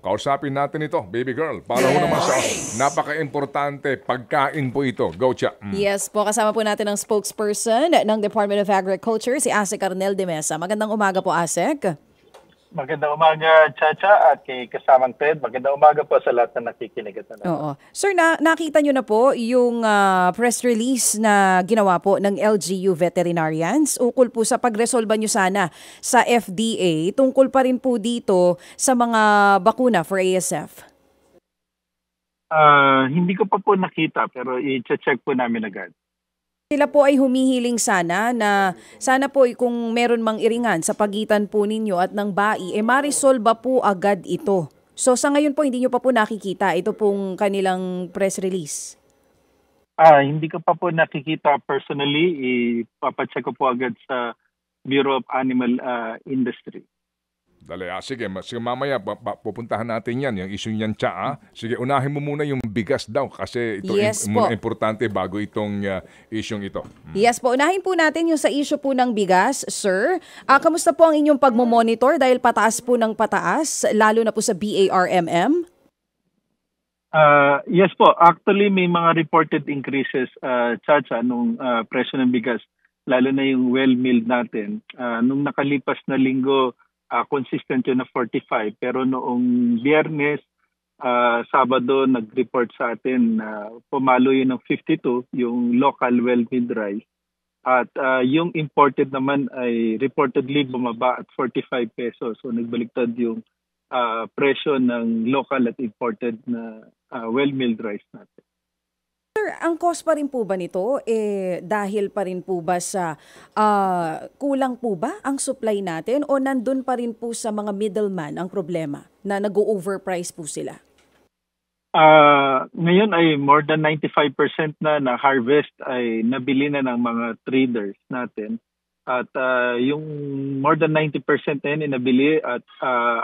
Kausapin natin ito, baby girl. Para ho naman sa napaka-importante, pagkain po ito. Go, Cha. Yes po, kasama po natin ang spokesperson ng Department of Agriculture, si Asek Arnel de Mesa. Magandang umaga po, Asek. Magandang umaga, Chacha, at kay kasamang Ted. Magandang umaga po sa lahat na nakikinig at nanonood. Oo. Sir, nakita nyo na po yung press release na ginawa po ng LGU Veterinarians ukol po sa pagresolba nyo sana sa FDA tungkol pa rin po dito sa mga bakuna for ASF. Hindi ko pa po nakita pero i-check po namin agad. Sila po ay humihiling sana na sana po kung meron mang iringan sa pagitan po ninyo at ng BAI, marisolba po agad ito. So sa ngayon po hindi nyo pa po nakikita ito pong kanilang press release. Hindi ko pa po nakikita personally. Ipapacheck ko po agad sa Bureau of Animal Industry. Dali, sige, mamaya pupuntahan natin yan, yung issue niyan, Cha. Sige, unahin mo muna yung bigas daw kasi ito Yes muna importante bago itong issue ito. Yes po, unahin po natin yung sa issue po ng bigas, sir. Kamusta po ang inyong pagmomonitor dahil pataas po ng pataas, lalo na po sa BARMM? Yes po, actually may mga reported increases, Chacha, nung presyo ng bigas, lalo na yung well-milled natin. Nung nakalipas na linggo, consistent yun na 45. Pero noong Biyernes, Sabado, nag-report sa atin na pumalo yun ng 52, yung local well-milled rice. At yung imported naman ay reportedly bumaba at 45 pesos. So nagbaliktad yung presyo ng local at imported na well-milled rice natin. Sir, ang cost pa rin po ba nito dahil pa rin po ba sa kulang po ba ang supply natin o nandun pa rin po sa mga middleman ang problema na nag-overprice po sila? Ngayon ay more than 95% na harvest ay nabili na ng mga traders natin. At yung more than 90% na yun nabili at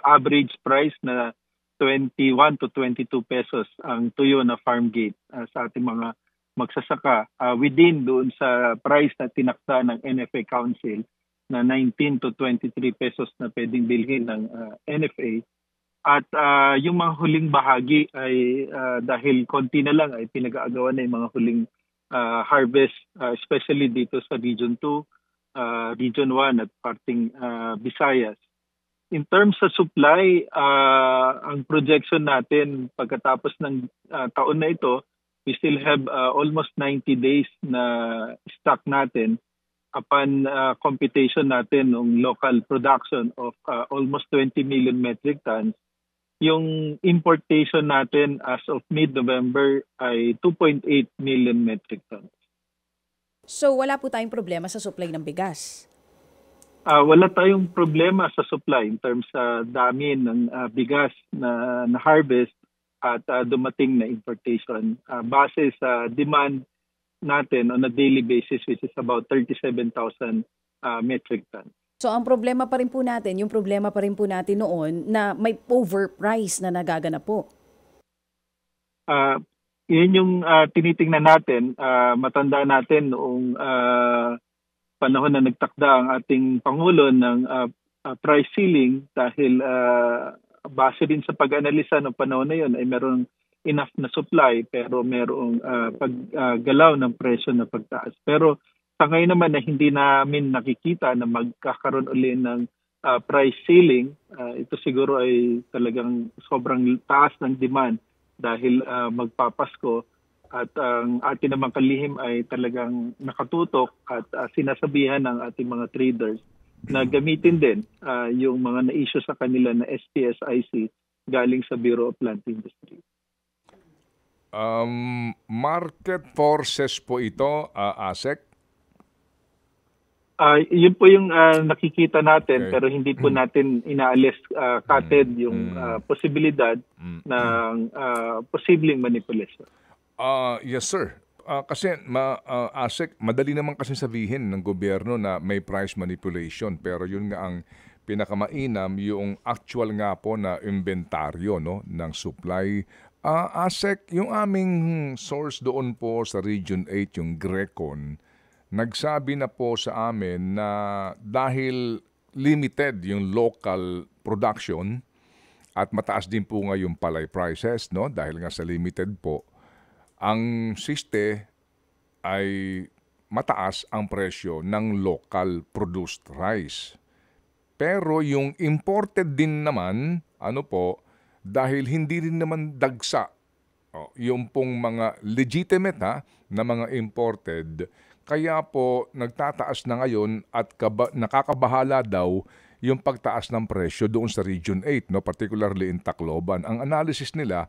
average price na 21 to 22 pesos ang tuyo na farm gate sa ating mga magsasaka within doon sa price na tinakda ng NFA Council na 19 to 23 pesos na pwedeng bilhin ng NFA. At yung mga huling bahagi ay dahil konti na lang ay pinag-aagawan na yung mga huling harvest, especially dito sa Region 2, Region 1 at parting Visayas. In terms sa supply, ang projection natin pagkatapos ng taon na ito, we still have almost 90 days na stock natin upon computation natin ng local production of almost 20 million metric tons. Yung importation natin as of mid-November ay 2.8 million metric tons. So wala po tayong problema sa supply ng bigas? Wala tayong problema sa supply in terms sa dami ng bigas na harvest at dumating na importation. Base sa demand natin on a daily basis which is about 37,000 metric tons. So ang problema pa rin po natin, yung problema pa rin po natin noon na may overprice na nagaganap po. Yun yung tinitingnan natin. Matanda natin noong panahon na nagtakda ang ating Pangulo ng price ceiling dahil base din sa pag-analisa ng panahon na yun ay meron enough na supply pero merong paggalaw ng presyo na pagtaas. Pero sa ngayon naman na hindi namin nakikita na magkakaroon uli ng price ceiling, ito siguro ay talagang sobrang taas ng demand dahil magpapasko. At ang ating namang kalihim ay talagang nakatutok at sinasabihan ng ating mga traders na gamitin din yung mga na-issue sa kanila na SPSIC galing sa Bureau of Plant Industry. Market forces po ito, Asek? Yun po yung nakikita natin pero hindi po natin inaalis kated yung posibilidad ng posibleng manipulation. Yes, sir. Kasi, Asek, madali naman kasi sabihin ng gobyerno na may price manipulation. Pero yun nga ang pinakamainam, yung actual nga po na inventaryo ng supply. Asek, yung aming source doon po sa Region 8, yung Grecon, nagsabi na po sa amin na dahil limited yung local production, at mataas din po ngayon palay prices, no? Dahil nga sa limited po, ang siste ay mataas ang presyo ng local produced rice. Pero yung imported din naman, dahil hindi rin naman dagsa yung pong mga legitimate na mga imported, kaya po nagtataas na ngayon at nakakabahala daw yung pagtaas ng presyo doon sa Region 8, no? Particularly in Tacloban. Ang analysis nila,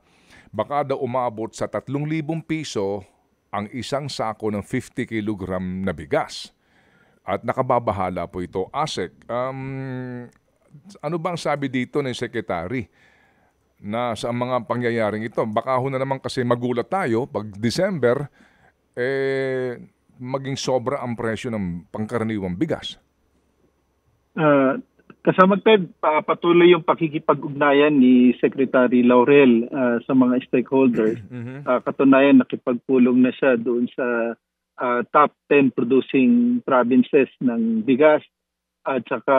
baka daw umabot sa 3,000 piso ang isang sako ng 50 kilogram na bigas. At nakababahala po ito. ASEC, ano bang sabi dito ng Secretary na sa mga pangyayaring ito? Baka ho na naman kasi magulat tayo pag December, maging sobra ang presyo ng pangkaraniwang bigas. Kasama Ted, patuloy yung pakikipag-ugnayan ni Secretary Laurel sa mga stakeholders. Katunayan, nakipagpulong na siya doon sa top 10 producing provinces ng bigas at saka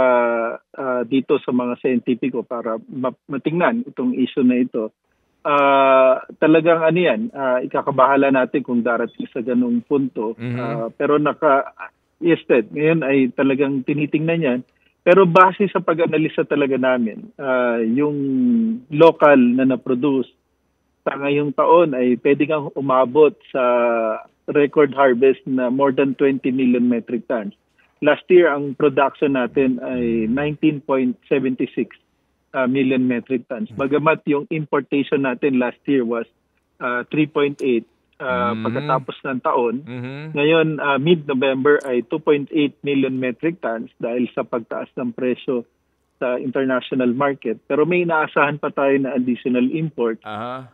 dito sa mga scientifico para matingnan itong issue na ito. Talagang ikakabahala natin kung darating sa ganung punto. Pero yes, Ted, ngayon ay talagang tinitingnan yan. Pero base sa pag-analisa talaga namin, yung local na na-produce sa ngayong taon ay pwede kang umabot sa record harvest na more than 20 million metric tons. Last year, ang production natin ay 19.76 million metric tons. Bagamat yung importation natin last year was 3.8 pagkatapos ng taon. Ngayon, mid-November ay 2.8 million metric tons dahil sa pagtaas ng presyo sa international market. Pero may inaasahan pa tayo na additional import.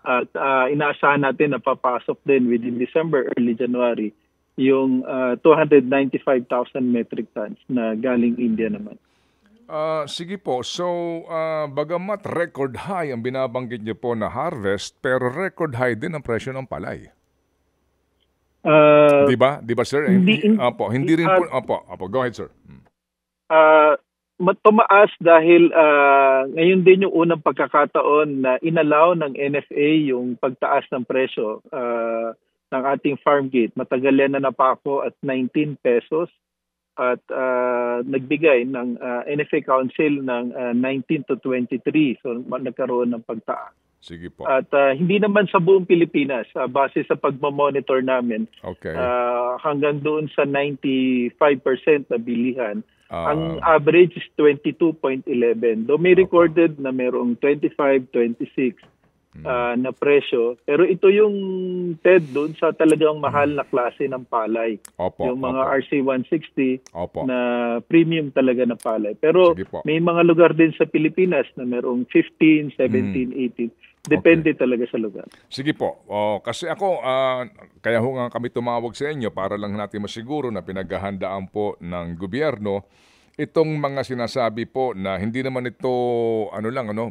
At inaasahan natin na papasok din within December, early January, yung 295,000 metric tons na galing India naman. Sige po. So, bagamat record high ang binabanggit niyo po na harvest, pero record high din ang presyo ng palay. Di ba? Di ba, sir? Hindi rin po. Go ahead, sir. Tumaas dahil ngayon din yung unang pagkakataon na inalaw ng NFA yung pagtaas ng presyo ng ating farm gate. Matagal yan na napako at 19 pesos at nagbigay ng NFA Council ng 19 to 23. So nagkaroon ng pagtaas. Sige po. At hindi naman sa buong Pilipinas, base sa pagmamonitor namin, hanggang doon sa 95% na bilihan, ang average is 22.11. Though may recorded na mayroong 25, 26 na presyo. Pero ito yung TED doon sa talagang mahal na klase ng palay. Yung mga RC160 na premium talaga na palay. Pero may mga lugar din sa Pilipinas na mayroong 15, 17, 18. Depende talaga sa lugar. Sige po. Kasi ako, kaya ho nga kami tumawag sa inyo para lang natin masiguro na pinaghahandaan po ng gobyerno itong mga sinasabi po na hindi naman ito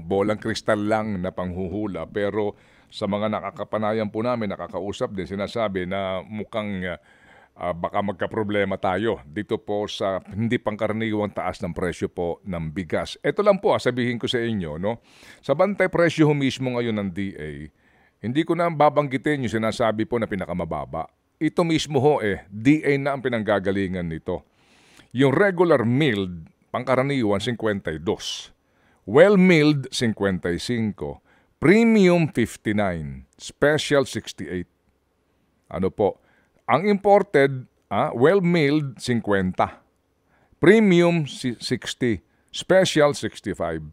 bolang kristal lang na panghuhula, pero sa mga nakakapanayan po namin, nakakausap din, sinasabi na mukhang baka magkaproblema tayo dito po sa hindi pangkaraniwang taas ng presyo po ng bigas. Ito lang po, sabihin ko sa inyo, sa bantay presyo mismo ngayon ng DA, hindi ko na babanggitin yung sinasabi po na pinakamababa. Ito mismo DA na ang pinanggagalingan nito. Yung regular milled, pangkaraniwan, 52. Well-milled, 55. Premium, 59. Special, 68. Ang imported, well-milled, 50. Premium, 60. Special, 65.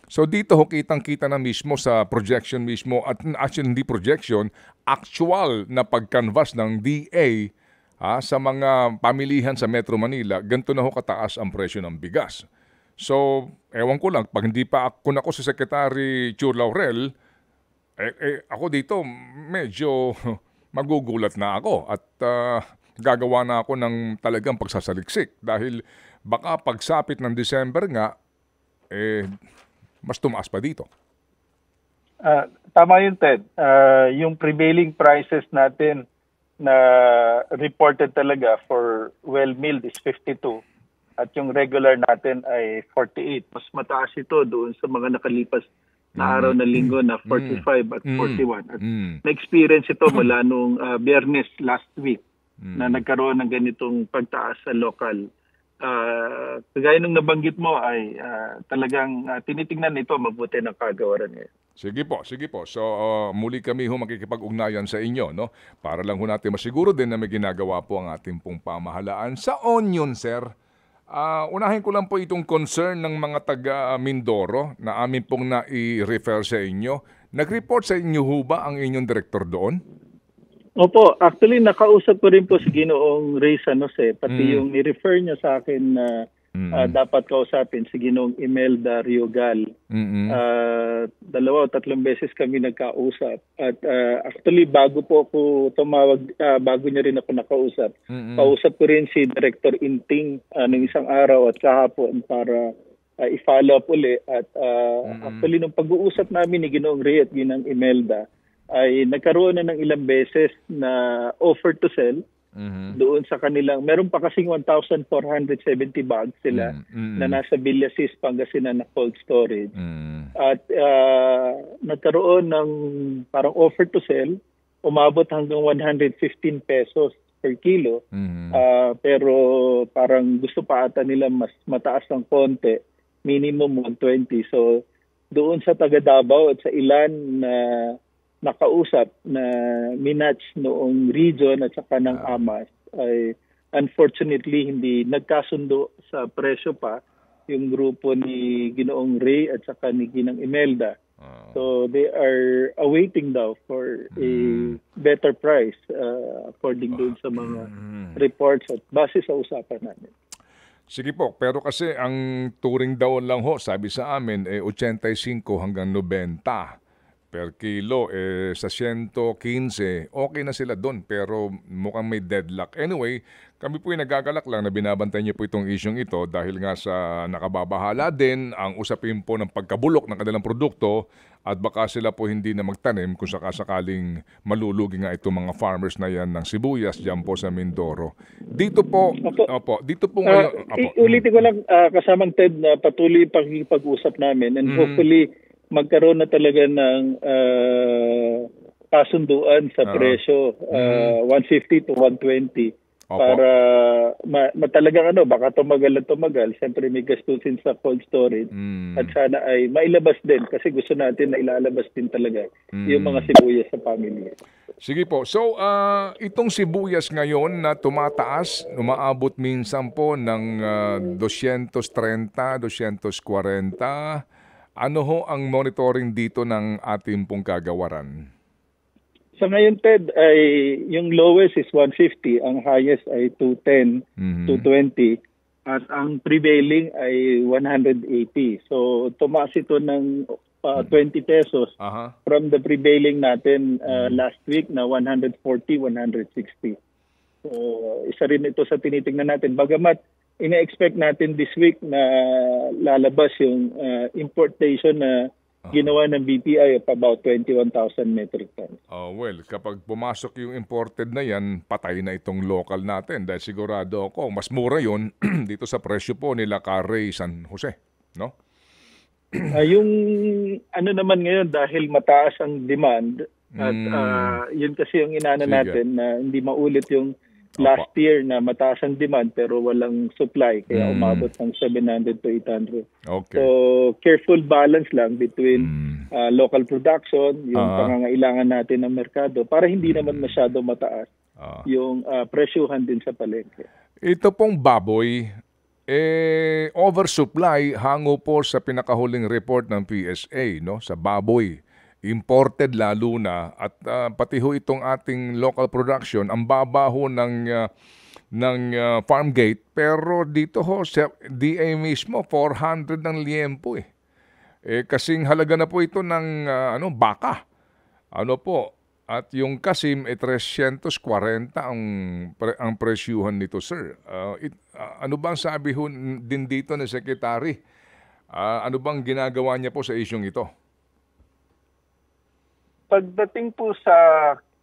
So dito kitang-kita na mismo sa projection mismo, at actually hindi projection, actual na pag-canvas ng DA sa mga pamilihan sa Metro Manila, ganito na kataas ang presyo ng bigas. So, ewan ko lang, pag hindi pa ako si Secretary Chur Laurel, ako dito medyo magugulat na ako at gagawa na ako ng talagang pagsasaliksik dahil baka pagsapit ng December nga, mas tumaas pa dito. Tama yun, Ted. Yung prevailing prices natin na reported talaga for well-milled is 52 at yung regular natin ay 48. Mas mataas ito doon sa mga nakalipas na araw na linggo na 45 at 41. At na-experience ito mula nung Biyernes last week na nagkaroon ng ganitong pagtaas sa local. Kagaya nung nabanggit mo ay talagang tinitingnan ito mabuti ng kagawaran ngayon. Sige po, sige po. So muli kami makikipag-ugnayan sa inyo, no? Para lang natin masiguro din na may ginagawa po ang ating pong pamahalaan. Sa Onion, sir, unahin ko lang po itong concern ng mga taga Mindoro na amin pong na-refer sa inyo. Nag-report sa inyo ho ba ang inyong direktor doon? Opo, actually nakausap ko rin po si Ginoong Ray San Jose, pati yung i-refer niya sa akin na dapat kausapin si Ginoong Imelda Riogal. 2 o 3 beses kami nagkausap. At actually bago po ako tumawag, bago niya rin ako nakausap, kausap ko rin si Director Inting ng isang araw at kahapon para i-follow up uli. At actually nung pag-uusap namin ni Ginoong Ray at Ginoong Imelda, ay nagkaroon na ng ilang beses na offer to sell doon sa kanilang, meron pa kasing 1,470 bags sila na nasa Villasis, Pangasinan na cold storage. At nagkaroon ng parang offer to sell, umabot hanggang 115 pesos per kilo. Pero parang gusto pa ata nila mas mataas ng konti, minimum 120. So doon sa taga Davao at sa ilan na nakausap na minatch noong region at saka ng AMAS ay unfortunately hindi nagkasundo sa presyo pa yung grupo ni Ginoong Ray at saka ni Ginang Imelda. So they are awaiting daw for a better price according doon sa mga reports at base sa usapan namin. Sige po, pero kasi ang turing daw lang ho, sabi sa amin, 85 hanggang 90 per kilo. Sa 115, okay na sila doon, pero mukhang may deadlock. Anyway, kami po ay nagagalak lang na binabantay niyo po itong isyong ito dahil nga sa nakababahala din ang usapin po ng pagkabulok ng kanilang produkto at baka sila po hindi na magtanim kung sakasakaling malulugi nga itong mga farmers na yan ng sibuyas dyan po sa Mindoro. Dito po, dito po ngayon. Ulitin ko lang kasamang Ted na patuloy pag-usap namin and hopefully magkaroon na talaga ng kasunduan sa presyo, 150 to 120. Opo. Para talagang baka tumagal. Siyempre may gastusin sa cold storage at sana ay mailabas din kasi gusto natin na ilalabas din talaga yung mga sibuyas sa pamilya. Sige po. So, itong sibuyas ngayon na tumataas, umaabot minsan po ng 230, 240. Ano ho ang monitoring dito ng ating pong kagawaran? Sa ngayon, Ted, ay yung lowest is 150, ang highest ay 210, 220, at ang prevailing ay 180. So, tumaas ito ng 20 pesos from the prevailing natin last week na 140, 160. So, isa rin ito sa tinitingnan natin. Bagamat, ina-expect natin this week na lalabas yung importation na ginawa ng BPI of about 21,000 metric tons. Well, kapag pumasok yung imported na yan, patay na itong local natin dahil sigurado ako, mas mura yun dito sa presyo po nila Ray San Jose, no? Yung naman ngayon dahil mataas ang demand at yun kasi yung inana natin na hindi maulit yung last year na mataas ang demand pero walang supply kaya umabot ng 700 to 800. Okay. So careful balance lang between local production, yung pangangailangan natin ng merkado para hindi naman masyado mataas yung presyuhan din sa palengke. Ito pong baboy, oversupply hango po sa pinakahuling report ng PSA, no, sa baboy. Imported lalo na at pati ho itong ating local production ang baba ho ng farm gate pero dito ho sa DA mismo 400 ng liempo kasing halaga na po ito ng baka at yung kasim 340 ang presyuhan nito, sir. Ano bang sabi ho din dito ni Secretary? Ano bang ginagawa niya po sa isyong ito? Pagdating po sa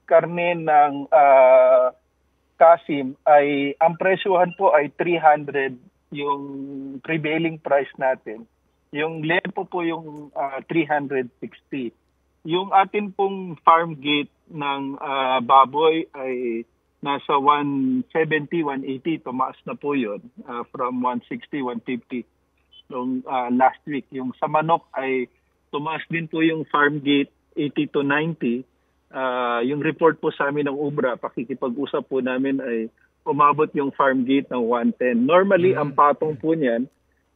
karne ng kasim ay ang presyuhan po ay 300 yung prevailing price natin. Yung lempo po yung 360. Yung atin pong farm gate ng baboy ay nasa 170, 180. Tumaas na po yun from 160, 150 nung last week. Yung sa manok ay tumaas din po yung farm gate 80 to 90. Yung report po sa amin ng UBRA, pakikipag-usap po namin ay umabot yung farm gate ng 110. Normally, ang patong po niyan,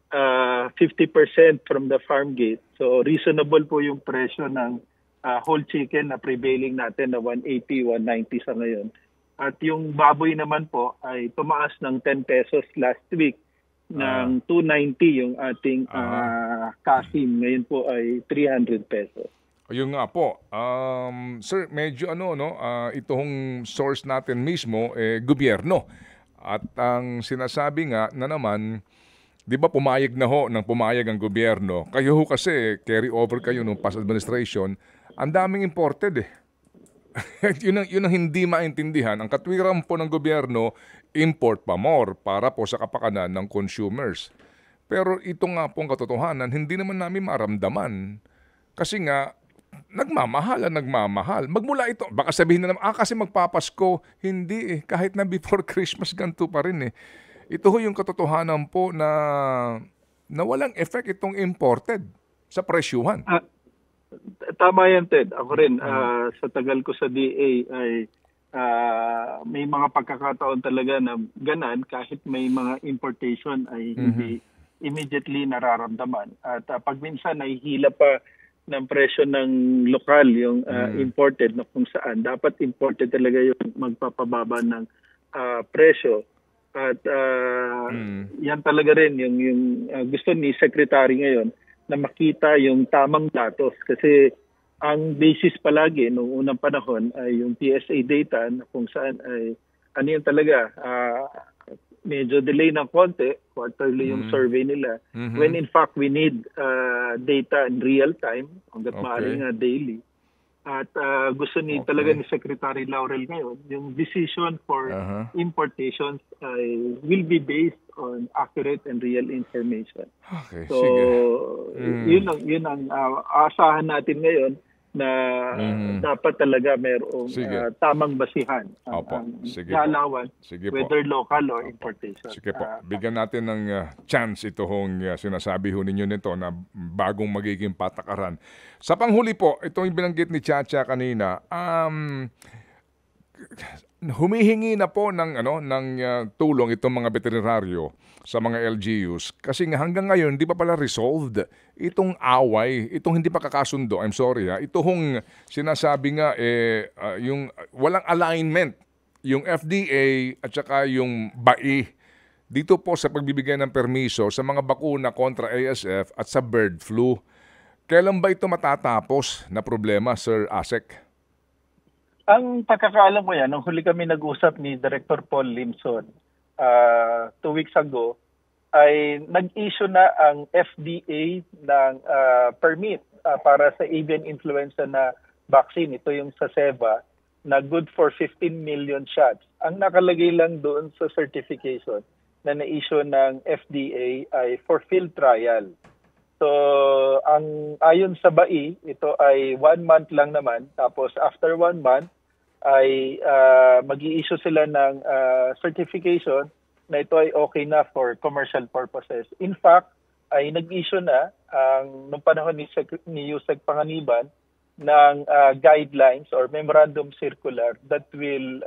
50% from the farm gate. So reasonable po yung presyo ng whole chicken na prevailing natin na 180, 190 sa ngayon. At yung baboy naman po ay tumaas ng 10 pesos last week ng 290 yung ating kasim. Ngayon po ay 300 pesos. Ayun nga po. Sir, medyo itong source natin mismo, gobyerno. At ang sinasabi nga na naman, di ba pumayag na ho ng pumayag ang gobyerno? Kayo ho kasi, carry over kayo nung past administration, ang daming imported eh. yun ang hindi maintindihan. Ang katwiran po ng gobyerno, import pa more para po sa kapakanan ng consumers. Pero ito nga pong katotohanan, hindi naman namin maramdaman. Kasi nga, nagmamahal. Magmula ito, baka sabihin na naman, kasi magpapasko. Hindi eh, kahit na before Christmas, ganito pa rin eh. Ito ho yung katotohanan po na walang effect itong imported sa presyuhan. Tama yan, Ted. Ako rin, sa tagal ko sa DA ay may mga pagkakataon talaga na ganan kahit may mga importation ay hindi immediately nararamdaman. At pag minsan ay hila pa ng presyo ng lokal, yung imported na kung saan. Dapat imported talaga yung magpapababa ng presyo. At yan talaga rin yung gusto ni Secretary ngayon na makita yung tamang datos. Kasi ang basis palagi noong unang panahon ay yung PSA data na kung saan ay ano yun talaga, medyo delay ng konti, quarterly yung survey nila. When in fact we need data in real time, hanggat maaari nga daily. At gusto talaga ni Secretary Laurel ngayon, yung decision for importations will be based on accurate and real information. Okay, so, sige. Yun ang aasahan natin ngayon na dapat talaga mayroong tamang basihan ang galawan, whether local or importation. Sige po, bigyan natin ng chance itong sinasabi ho ninyo nito na bagong magiging patakaran. Sa panghuli po, itong binanggit ni Chacha kanina, humihingi na po ng tulong itong mga veterinaryo sa mga LGUs kasi nga hanggang ngayon hindi pa pala resolved itong away, itong hindi pa kakasundo. I'm sorry ito hong sinasabi nga yung walang alignment yung FDA at saka yung BAI dito po sa pagbibigay ng permiso sa mga bakuna kontra ASF at sa bird flu. Kailan ba ito matatapos na problema, Sir Asek? Ang pagkakaalam ko yan, nung huli kami nag-usap ni Director Paul Limson 2 weeks ago, ay nag-issue na ang FDA ng permit para sa avian influenza na vaccine. Ito yung sa SEVA na good for 15 million shots. Ang nakalagay lang doon sa certification na na-issue ng FDA ay for field trial. So, ayon sa BAI, ito ay 1 month lang naman. Tapos after 1 month, ay mag-i-issue sila ng certification na ito ay okay na for commercial purposes. In fact, ay nag-issue na nung panahon ni Yusek Panganiban ng guidelines or memorandum circular that will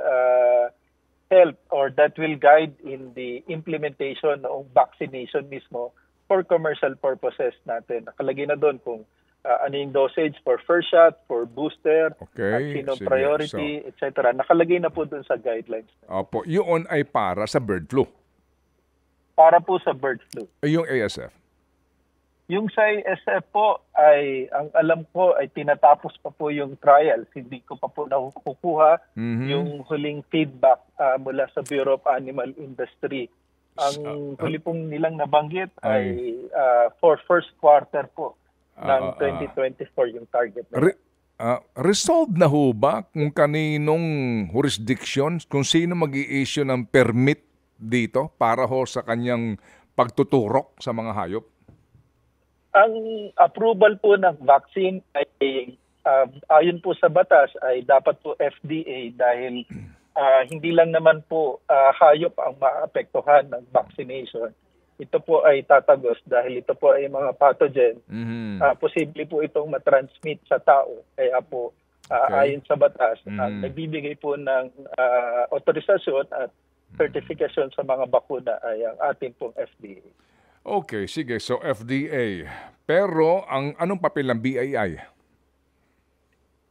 help or that will guide in the implementation ng vaccination mismo for commercial purposes natin. Nakalagay na doon kung ano yung dosage for first shot, for booster, at sino priority, etc. Nakalagay na po dun sa guidelines. Opo, yun ay para sa bird flu? Para po sa bird flu. Yung ASF? Yung sa ASF po, ay ang alam ko ay tinatapos pa po yung trials. Hindi ko pa po nakukuha yung huling feedback mula sa Bureau of Animal Industry. Ang huli pong nilang nabanggit ay for first quarter po ng 2024 yung target na. Resolved na ho ba kung kaninong jurisdiction, kung sino mag-i-issue ng permit dito para ho sa kanyang pagtuturok sa mga hayop? Ang approval po ng vaccine ay ayon po sa batas ay dapat po FDA dahil hindi lang naman po hayop ang maapektuhan ng vaccination. Ito po ay tatagos dahil ito po ay mga pathogen. Posible po itong matransmit sa tao. Kaya po ayon sa batas, nagbibigay po ng autorisasyon at certification sa mga bakuna ay ang ating pong FDA. Okay, sige. So FDA. Pero anong papel ng BAI?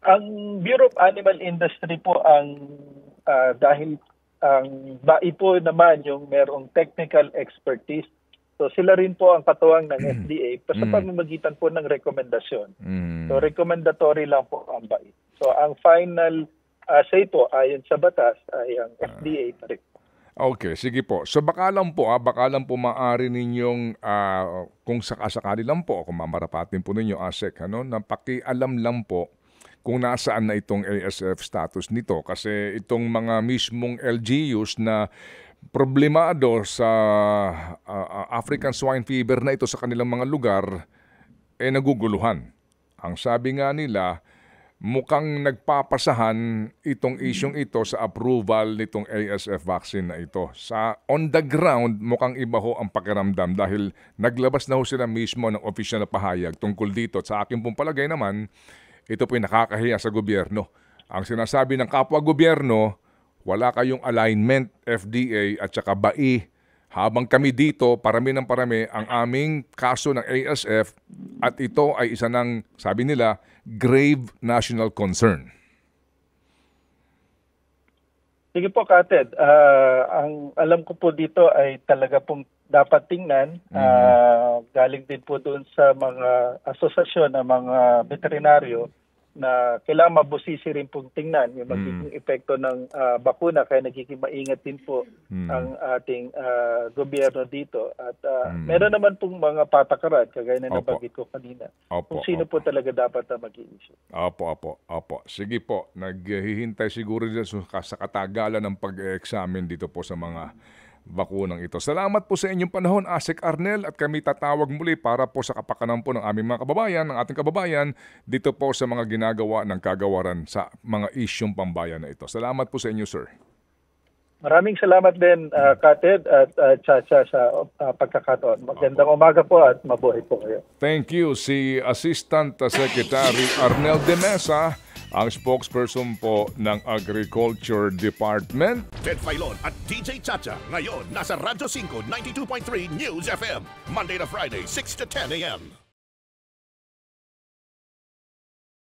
Ang Bureau of Animal Industry po ang dahil ang BAI po naman yung merong technical expertise. So sila rin po ang katuwang ng FDA sa pamamagitan po ng rekomendasyon. So recommendatory lang po ang BAI. So ang final say po ayon sa batas ay ang FDA pa rin. Okay, sige po. So baka lang po maaari ninyong kung sakasakali lang po, kung mamarapatin po ninyo ASEC, na pakialam lang po kung nasaan na itong ASF status nito. Kasi itong mga mismong LGUs na problemado sa African swine fever na ito sa kanilang mga lugar, naguguluhan. Ang sabi nga nila, mukhang nagpapasahan itong isyong ito sa approval nitong ASF vaccine na ito. On the ground, mukhang iba ho ang pakiramdam dahil naglabas na ho sila mismo ng opisyal na pahayag tungkol dito. At sa akin pong palagay naman, ito po'y nakakahiya sa gobyerno. Ang sinasabi ng kapwa-gobyerno, wala kayong alignment, FDA at saka BAI. Habang kami dito, parami ng parami ang aming kaso ng ASF at ito ay isa ng, sabi nila, grave national concern. Sige po, Kated. Ang alam ko po dito ay talaga pong dapat tingnan. Galing din po doon sa mga asosasyon ng mga veterinaryo na kailangan mabusisi rin pong tingnan yung magiging epekto ng bakuna. Kaya nagiging maingat din po ang ating gobyerno dito. At meron naman pong mga patakaran, kagaya na nabanggit ko kanina, kung sino po talaga dapat na mag-i-issue. Opo. Sige po, naghihintay siguro dyan sa katagalan ng pag-examine dito po sa mga bakunang ito. Salamat po sa inyong panahon, ASEC Arnel, at kami tatawag muli para po sa kapakanan po ng aming mga kababayan, ng ating kababayan, dito po sa mga ginagawa ng kagawaran sa mga isyong pambayan na ito. Salamat po sa inyo, sir. Maraming salamat din, Kated at Chacha sa pagkakataon. Magandang umaga po at mabuhay po kayo. Thank you. Si Assistant Secretary Arnel De Mesa, ang spokesperson po ng Agriculture Department. Ted Filon at DJ Chacha. Ngayon, nasa Radyo 5, 92.3 News FM. Monday to Friday, 6 to 10 a.m.